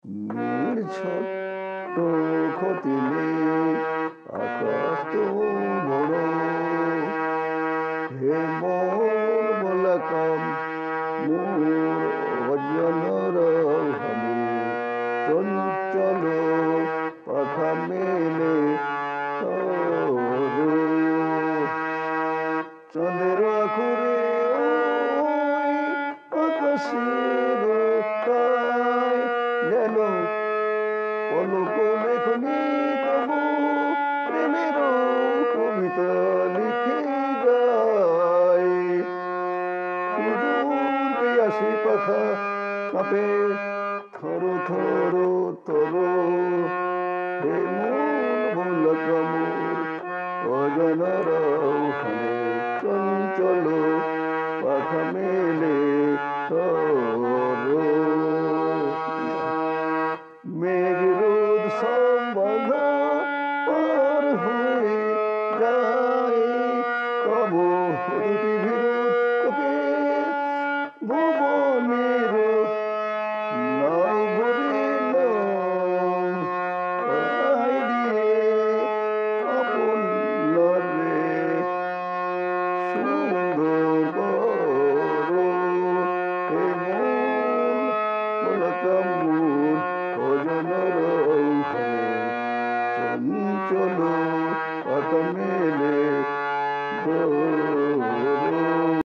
নীর ছোট্ট ক্ষতি নেই, আকাশ তো বড়। হে মন বলাকাম মোর অজনর ভাবে, চঞ্চল পাখা মেলে তরু। চাঁদের আখরে ওই আকাশের তাই, যেন পলক লেখনি তবু প্রেমের কবিতা লিখে যায়। সুদূর পিয়াসী পাখা কাঁপে থর থর তর। হে মন ভোলা মোর অজানার ওখানে, চঞ্চল পাখা মেলে তর। মেঘ রোদ সব বাধা পার হয়ে যায়, তবু দুটি বিরোধ তোকে ভুবনের নাও ভরে নাও। তাই দিয়ে আপন রে সুন্দর করো। হে মন বলাকাম মোর অজনর ওখানে, চঞ্চল পাখা মেলে তরু।